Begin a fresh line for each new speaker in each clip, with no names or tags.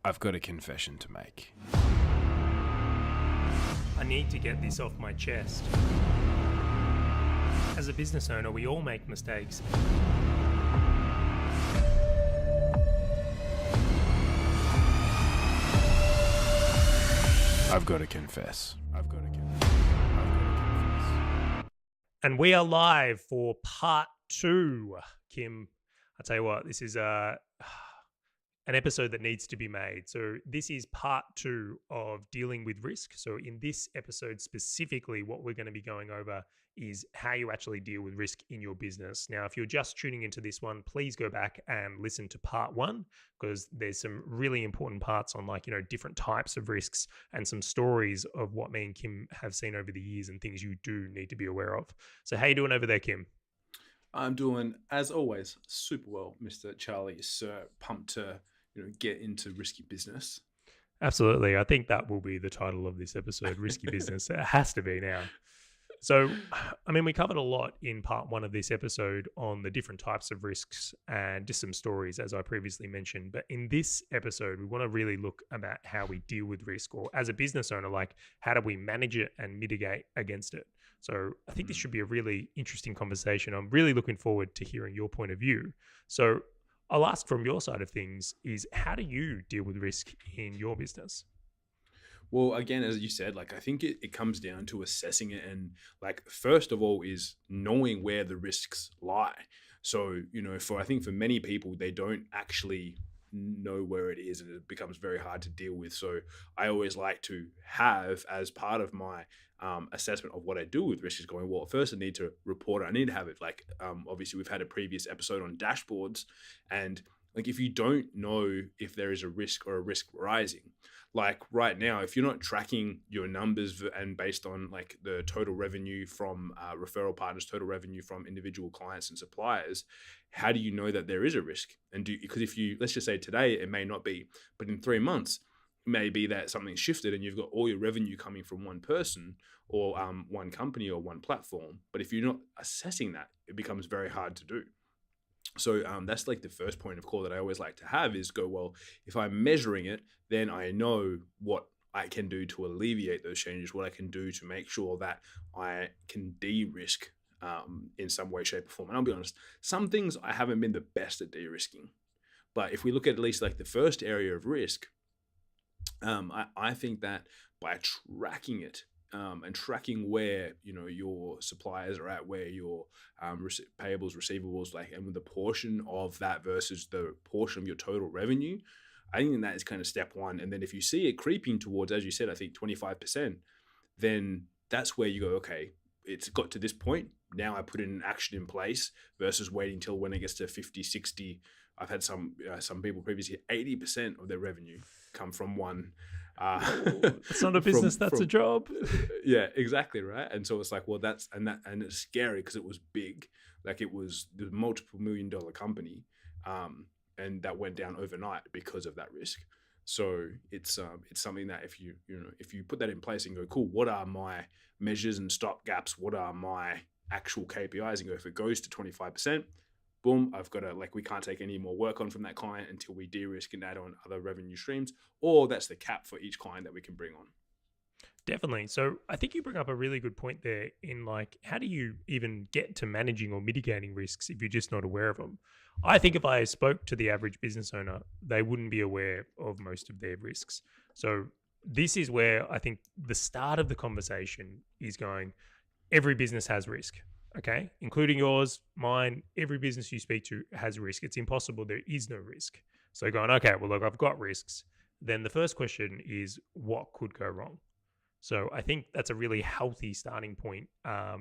I've got a confession to make.
I need to get this off my chest. As a business owner, we all make mistakes.
I've got to confess.
And we are live for part 2. Kim, I tell you what, this is an episode that needs to be made. So this is part 2 of dealing with risk. So in this episode specifically, what we're going to be going over is how you actually deal with risk in your business. Now, if you're just tuning into this one, please go back and listen to part 1, because there's some really important parts on different types of risks and some stories of what me and Kim have seen over the years and things you do need to be aware of. So how you doing over there, Kim?
I'm doing, as always, super well, Mr. Charley. So pumped to get into risky business.
Absolutely. I think that will be the title of this episode, Risky Business. It has to be now. So, we covered a lot in part 1 of this episode on the different types of risks and just some stories, as I previously mentioned. But in this episode, we want to really look about how we deal with risk, or as a business owner, how do we manage it and mitigate against it? So I think this should be a really interesting conversation. I'm really looking forward to hearing your point of view. So I'll ask from your side of things is, how do you deal with risk in your business?
Well, again, as you said, I think it comes down to assessing it. And first of all is knowing where the risks lie. So, I think for many people, they don't actually know where it is, and it becomes very hard to deal with. So I always like to have, as part of my assessment of what I do with risk, is going, well, first I need to report it. I need to have it obviously we've had a previous episode on dashboards, and if you don't know if there is a risk or a risk rising, right now, if you're not tracking your numbers and based on the total revenue from referral partners, total revenue from individual clients and suppliers, how do you know that there is a risk? And because if you, let's just say today, it may not be, but in 3 months, it may be that something shifted and you've got all your revenue coming from one person or one company or one platform. But if you're not assessing that, it becomes very hard to do. So that's the first point of call that I always like to have is go, well, if I'm measuring it, then I know what I can do to alleviate those changes, what I can do to make sure that I can de-risk in some way, shape, or form. And I'll be honest, some things I haven't been the best at de-risking. But if we look at least the first area of risk, I think that by tracking it, and tracking where your suppliers are at, where your payables, receivables, and with the portion of that versus the portion of your total revenue, I think that is kind of step 1. And then if you see it creeping towards, as you said, I think 25%, then that's where you go, okay, it's got to this point. Now I put an action in place versus waiting till when it gets to 50, 60. I've had some people previously 80% of their revenue come from one.
It's not a business, that's a job.
Yeah, exactly, right. And so it's well, and it's scary because it was big, it was the multiple $1 million company, and that went down overnight because of that risk. So it's something that if you put that in place and go, cool, what are my measures and stop gaps? What are my actual KPIs? And go, if it goes to 25%. Boom, I've got to, we can't take any more work on from that client until we de-risk and add on other revenue streams, or that's the cap for each client that we can bring on.
Definitely. So I think you bring up a really good point there in how do you even get to managing or mitigating risks if you're just not aware of them? I think if I spoke to the average business owner, they wouldn't be aware of most of their risks. So this is where I think the start of the conversation is going, every business has risk. Okay, including yours, mine, every business you speak to has risk. It's impossible there is no risk. So going, okay, well, look, I've got risks. Then the first question is, what could go wrong? So I think that's a really healthy starting point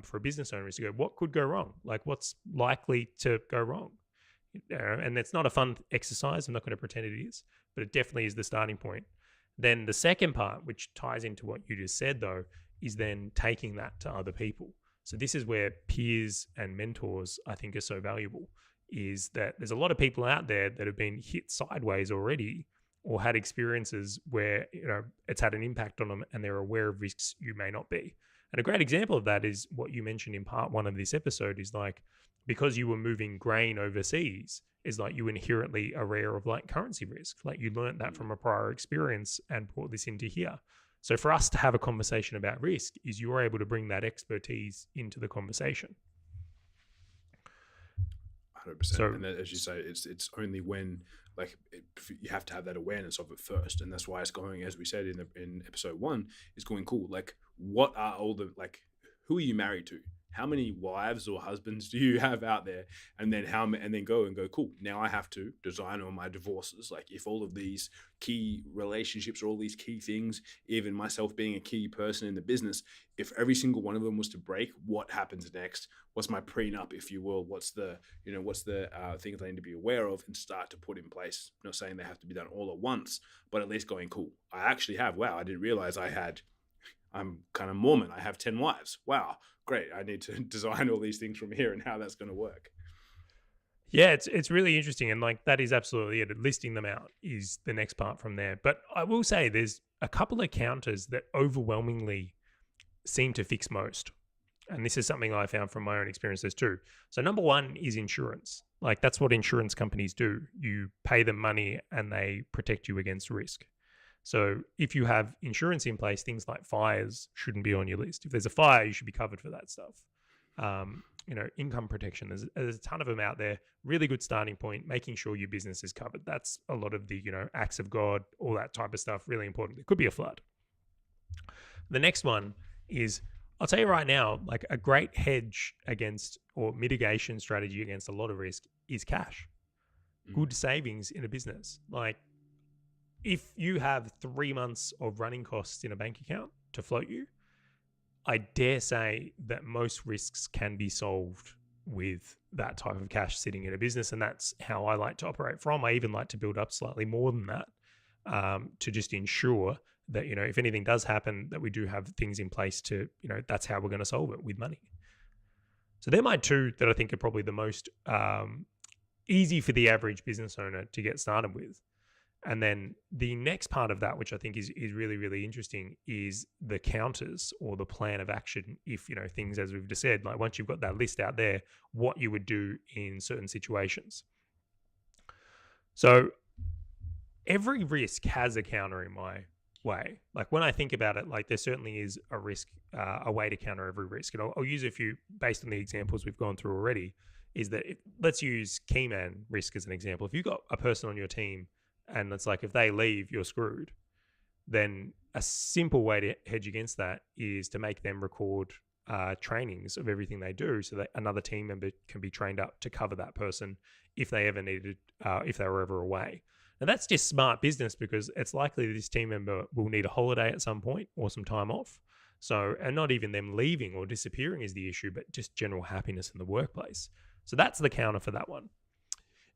for a business owner is to go, what could go wrong? What's likely to go wrong? And it's not a fun exercise. I'm not going to pretend it is, but it definitely is the starting point. Then the second part, which ties into what you just said, though, is then taking that to other people. So this is where peers and mentors, I think, are so valuable, is that there's a lot of people out there that have been hit sideways already or had experiences where it's had an impact on them and they're aware of risks you may not be. And a great example of that is what you mentioned in part one of this episode is like, because you were moving grain overseas, is like you inherently aware of like currency risk. Like you learned that from a prior experience and brought this into here. So for us to have a conversation about risk is you're able to bring that expertise into the conversation.
100%. So, and as you say, it's only when you have to have that awareness of it first, and that's why it's going, as we said in episode 1, is going cool. Like, what are all the who are you married to? How many wives or husbands do you have out there? And then go cool. Now I have to design all my divorces. Like if all of these key relationships or all these key things, even myself being a key person in the business, if every single one of them was to break, what happens next? What's my prenup, if you will? What's the things I need to be aware of and start to put in place? I'm not saying they have to be done all at once, but at least going cool. I actually have, wow, I didn't realize I'm kind of Mormon. I have 10 wives. Wow, great. I need to design all these things from here and how that's going to work.
Yeah, it's really interesting. And like that is absolutely it. Listing them out is the next part from there. But I will say there's a couple of counters that overwhelmingly seem to fix most. And this is something I found from my own experiences too. So number one is insurance. Like that's what insurance companies do. You pay them money and they protect you against risk. So if you have insurance in place, things like fires shouldn't be on your list. If there's a fire, you should be covered for that stuff. Income protection, there's a ton of them out there. Really good starting point, making sure your business is covered. That's a lot of the, acts of God, all that type of stuff, really important. It could be a flood. The next one is, I'll tell you right now, like a great hedge against or mitigation strategy against a lot of risk is cash. Good savings in a business. Like, if you have 3 months of running costs in a bank account to float you, I dare say that most risks can be solved with that type of cash sitting in a business. And that's how I like to operate from. I even like to build up slightly more than that to just ensure that, if anything does happen, that we do have things in place to, that's how we're going to solve it with money. So they're my two that I think are probably the most easy for the average business owner to get started with. And then the next part of that, which I think is really, really interesting, is the counters or the plan of action. If, things, as we've just said, like once you've got that list out there, what you would do in certain situations. So every risk has a counter in my way. Like when I think about it, like there certainly is a risk, a way to counter every risk. And I'll use a few based on the examples we've gone through already, is that let's use key man risk as an example. If you've got a person on your team and it's like if they leave, you're screwed, then a simple way to hedge against that is to make them record trainings of everything they do so that another team member can be trained up to cover that person if they ever needed, if they were ever away. Now that's just smart business because it's likely that this team member will need a holiday at some point or some time off. So, and not even them leaving or disappearing is the issue, but just general happiness in the workplace. So that's the counter for that one.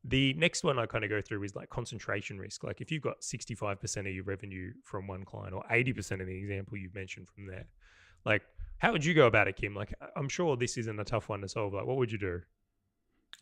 The next one I kind of go through is like concentration risk. Like if you've got 65% of your revenue from one client or 80% in the example you've mentioned from there, like how would you go about it, Kim? Like I'm sure this isn't a tough one to solve. Like what would you do?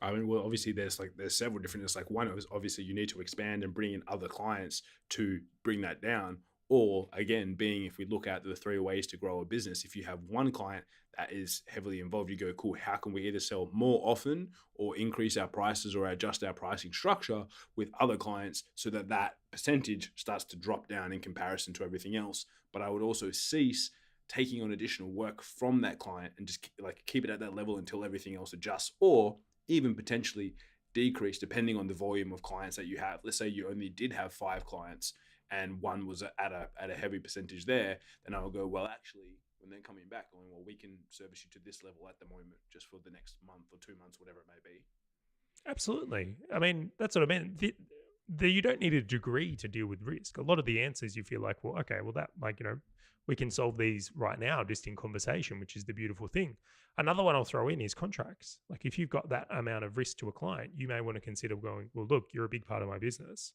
I mean, well, obviously there's several different, it's like one is obviously you need to expand and bring in other clients to bring that down. Or again, if we look at the 3 ways to grow a business, if you have one client that is heavily involved, you go, cool, how can we either sell more often or increase our prices or adjust our pricing structure with other clients so that percentage starts to drop down in comparison to everything else. But I would also cease taking on additional work from that client and just keep it at that level until everything else adjusts, or even potentially decrease depending on the volume of clients that you have. Let's say you only did have 5 clients and one was at a heavy percentage there, then I'll go, well, actually, when they're coming back, going, well, we can service you to this level at the moment, just for the next month or 2 months, whatever it may be.
Absolutely. I mean, that's what I meant. You don't need a degree to deal with risk. A lot of the answers you feel like, well, okay, well, that we can solve these right now just in conversation, which is the beautiful thing. Another one I'll throw in is contracts. Like if you've got that amount of risk to a client, you may want to consider going, well, look, you're a big part of my business.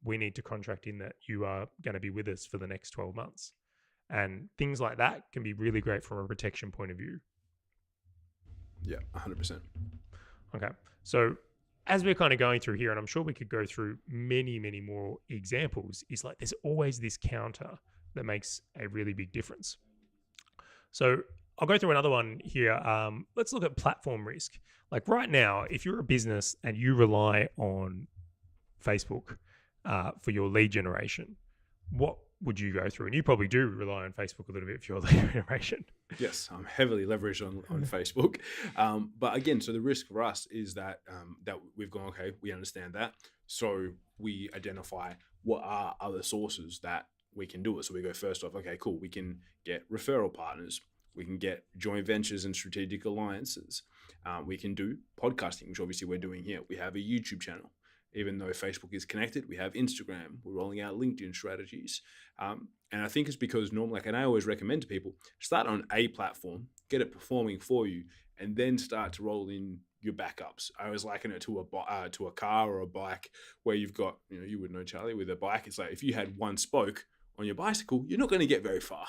We need to contract in that you are going to be with us for the next 12 months. And things like that can be really great from a protection point of view.
Yeah, 100%.
Okay. So as we're kind of going through here, and I'm sure we could go through many, many more examples, is like there's always this counter that makes a really big difference. So I'll go through another one here. Let's look at platform risk. Like right now, if you're a business and you rely on Facebook for your lead generation, what would you go through? And you probably do rely on Facebook a little bit for your lead generation.
Yes, I'm heavily leveraged on Facebook. But again, so the risk for us is that that we've gone, okay, we understand that. So we identify what are other sources that we can do it. So we go first off, okay, cool. We can get referral partners. We can get joint ventures and strategic alliances. We can do podcasting, which obviously we're doing here. We have a YouTube channel. Even though Facebook is connected, we have Instagram. We're rolling out LinkedIn strategies. And I think it's because normally, and I always recommend to people, start on a platform, get it performing for you, and then start to roll in your backups. I always liken it to a car or a bike where you've got, you would know, Charlie, with a bike, it's like if you had one spoke on your bicycle, you're not going to get very far,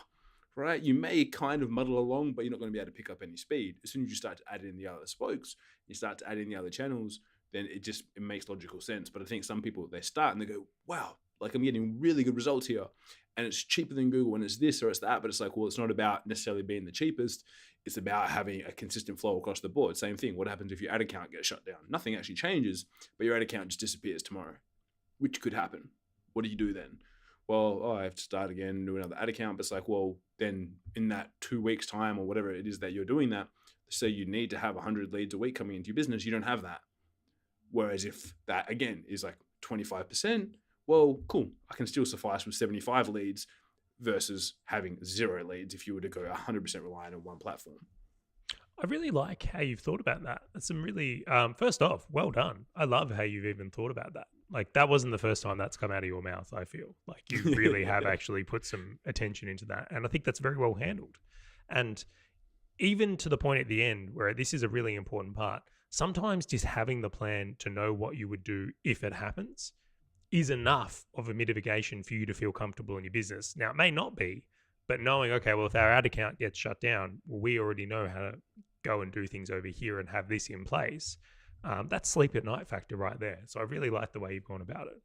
right? You may kind of muddle along, but you're not going to be able to pick up any speed. As soon as you start to add in the other spokes, you start to add in the other channels, then it makes logical sense. But I think some people, they start and they go, wow, like I'm getting really good results here. And it's cheaper than Google and it's this or it's that. But it's like, well, it's not about necessarily being the cheapest. It's about having a consistent flow across the board. Same thing. What happens if your ad account gets shut down? Nothing actually changes, but your ad account just disappears tomorrow, which could happen. What do you do then? Well, I have to start again and do another ad account. But it's like, well, then in that 2 weeks time or whatever it is that you're doing that, say you need to have 100 leads a week coming into your business, you don't have that. Whereas if that, again, is like 25%, well, cool. I can still suffice with 75 leads versus having 0 leads if you were to go 100% reliant on one platform.
I really like how you've thought about that. That's some really, first off, well done. I love how you've even thought about that. Like that wasn't the first time that's come out of your mouth, I feel. Like you really have actually put some attention into that. And I think that's very well handled. And even to the point at the end where this is a really important part, sometimes just having the plan to know what you would do if it happens is enough of a mitigation for you to feel comfortable in your business. Now, it may not be, but knowing, okay, well, if our ad account gets shut down, well, we already know how to go and do things over here and have this in place. That's sleep at night factor right there. So I really like the way you've gone about it.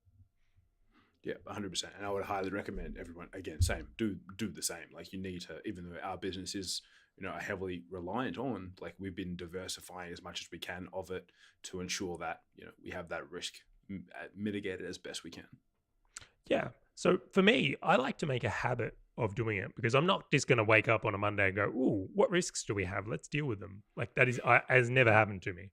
Yeah, 100%. And I would highly recommend everyone, again, same, do the same. Like you need to, even though our business is, heavily reliant on, like we've been diversifying as much as we can of it to ensure that, we have that risk mitigated as best we can.
Yeah. So for me, I like to make a habit of doing it because I'm not just going to wake up on a Monday and go, ooh, what risks do we have? Let's deal with them. Like that has never happened to me.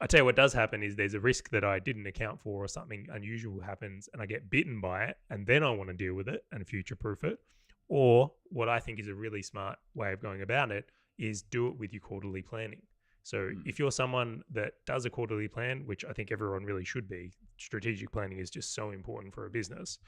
I tell you what does happen is there's a risk that I didn't account for or something unusual happens and I get bitten by it and then I want to deal with it and future-proof it. Or what I think is a really smart way of going about it is do it with your quarterly planning. So if you're someone that does a quarterly plan, which I think everyone really should be, strategic planning is just so important for a business.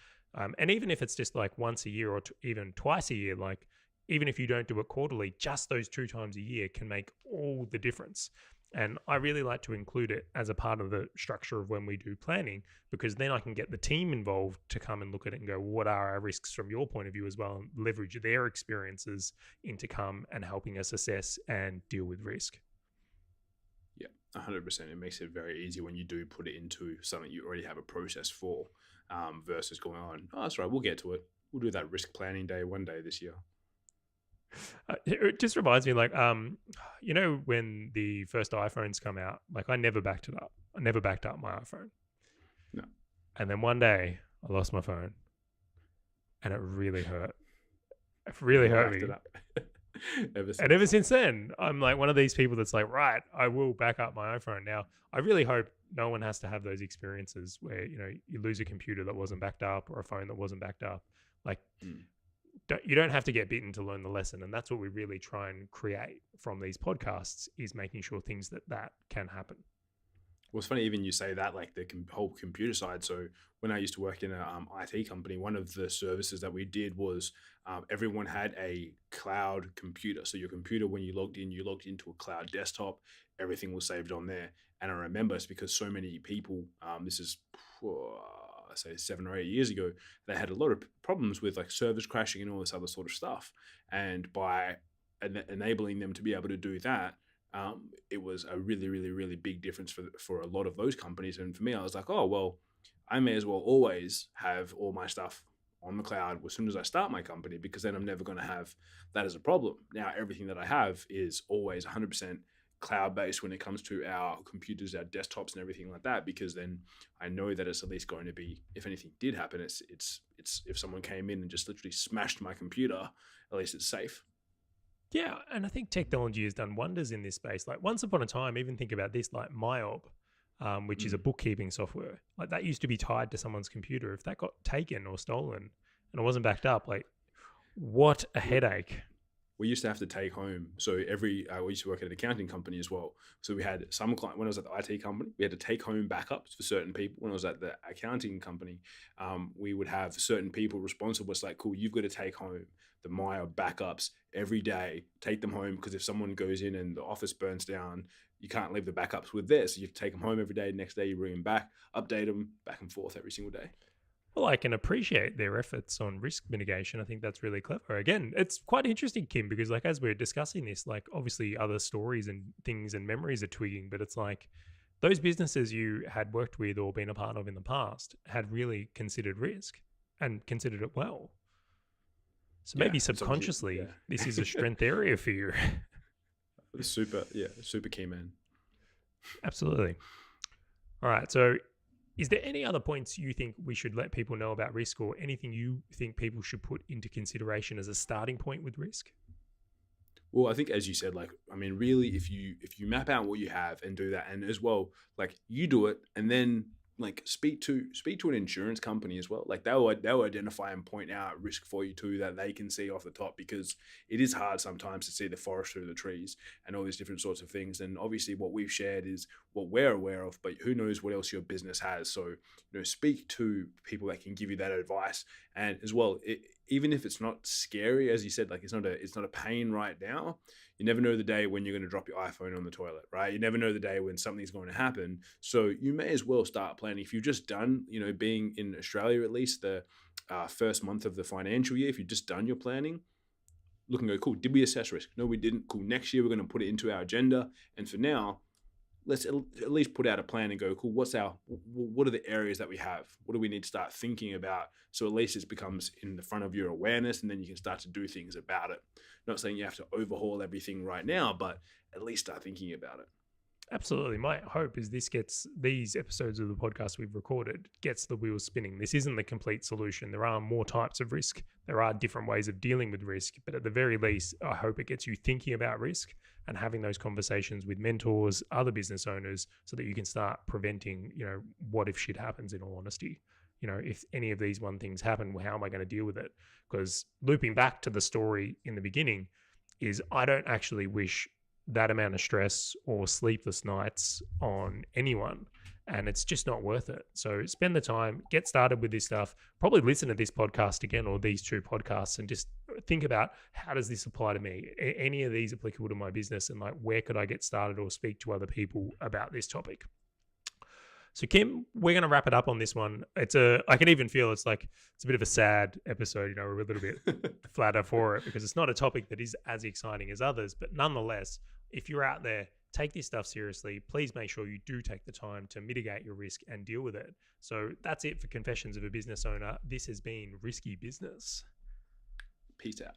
And even if it's just like once a year or even twice a year, like even if you don't do it quarterly, just those 2 times a year can make all the difference. And I really like to include it as a part of the structure of when we do planning, because then I can get the team involved to come and look at it and go, well, what are our risks from your point of view as well, and leverage their experiences into come and helping us assess and deal with risk.
Yeah, 100%. It makes it very easy when you do put it into something you already have a process for versus going on, oh, that's right, we'll get to it. We'll do that risk planning day one day this year.
It just reminds me, like, when the first iPhones come out, like I never backed it up. I never backed up my iPhone.
No.
And then one day I lost my phone and it really hurt. It really hurt me. And ever since then, I'm like one of these people that's like, right, I will back up my iPhone. Now, I really hope no one has to have those experiences where, you lose a computer that wasn't backed up or a phone that wasn't backed up. Like, you don't have to get bitten to learn the lesson. And that's what we really try and create from these podcasts, is making sure things that can happen.
Well, it's funny even you say that, like the whole computer side. So when I used to work in an IT company, one of the services that we did was everyone had a cloud computer. So your computer, when you logged into a cloud desktop, everything was saved on there. And I remember it's because so many people, this is, say 7 or 8 years ago, they had a lot of problems with like servers crashing and all this other sort of stuff. And by enabling them to be able to do that, it was a really, really, really big difference for a lot of those companies. And for me, I was like, oh, well, I may as well always have all my stuff on the cloud as soon as I start my company, because then I'm never going to have that as a problem. Now, everything that I have is always 100% cloud-based when it comes to our computers, our desktops and everything like that, because then I know that it's at least going to be, if anything did happen, it's if someone came in and just literally smashed my computer, at least it's safe.
Yeah, and I think technology has done wonders in this space. Like once upon a time, even think about this, like MyOb, which is a bookkeeping software. Like that used to be tied to someone's computer. If that got taken or stolen and it wasn't backed up, like what a headache.
We used to have to take home. So we used to work at an accounting company as well. So we had some client, when I was at the IT company, we had to take home backups for certain people. When I was at the accounting company, we would have certain people responsible. It's like, cool, you've got to take home the Maya backups every day, take them home, because if someone goes in and the office burns down, you can't leave the backups with this. So you have to take them home every day. Next day you bring them back, update them back and forth every single day.
Well, I can appreciate their efforts on risk mitigation. I think that's really clever. Again, it's quite interesting, Kim, because like as we're discussing this, like obviously other stories and things and memories are twigging, but it's like those businesses you had worked with or been a part of in the past had really considered risk and considered it well. So maybe subconsciously, this is a strength area for you.
Super key, man.
Absolutely. All right. So is there any other points you think we should let people know about risk, or anything you think people should put into consideration as a starting point with risk?
Well, I think as you said, like, I mean, really, if you map out what you have and do that, and as well, like you do it, and then like speak to an insurance company as well. Like they'll identify and point out risk for you too, that they can see off the top, because it is hard sometimes to see the forest through the trees and all these different sorts of things. And obviously what we've shared is what we're aware of, but who knows what else your business has. So, speak to people that can give you that advice. And as well, even if it's not scary, as you said, like it's not a pain right now, you never know the day when you're going to drop your iPhone on the toilet, right? You never know the day when something's going to happen. So you may as well start planning. If you've just done, being in Australia, at least the first month of the financial year, if you've just done your planning, look and go, cool, did we assess risk? No, we didn't. Cool, next year we're going to put it into our agenda. And for now, let's at least put out a plan and go, cool, what are the areas that we have? What do we need to start thinking about? So at least it becomes in the front of your awareness, and then you can start to do things about it. Not saying you have to overhaul everything right now, but at least start thinking about it.
Absolutely. My hope is these episodes of the podcast we've recorded gets the wheels spinning. This isn't the complete solution. There are more types of risk. There are different ways of dealing with risk, but at the very least, I hope it gets you thinking about risk and having those conversations with mentors, other business owners, so that you can start preventing, what if shit happens, in all honesty. If any of these things happen, how am I going to deal with it? Because looping back to the story in the beginning is I don't actually wish that amount of stress or sleepless nights on anyone, and it's just not worth it. So spend the time, get started with this stuff, probably listen to this podcast again, or these two podcasts, and just think about, how does this apply to me? Any of these applicable to my business? And like, where could I get started or speak to other people about this topic? So Kim, we're going to wrap it up on this one. I can even feel it's a bit of a sad episode. We're a little bit flatter for it, because it's not a topic that is as exciting as others. But nonetheless, if you're out there, take this stuff seriously. Please make sure you do take the time to mitigate your risk and deal with it. So that's it for Confessions of a Business Owner. This has been Risky Business.
Peace out.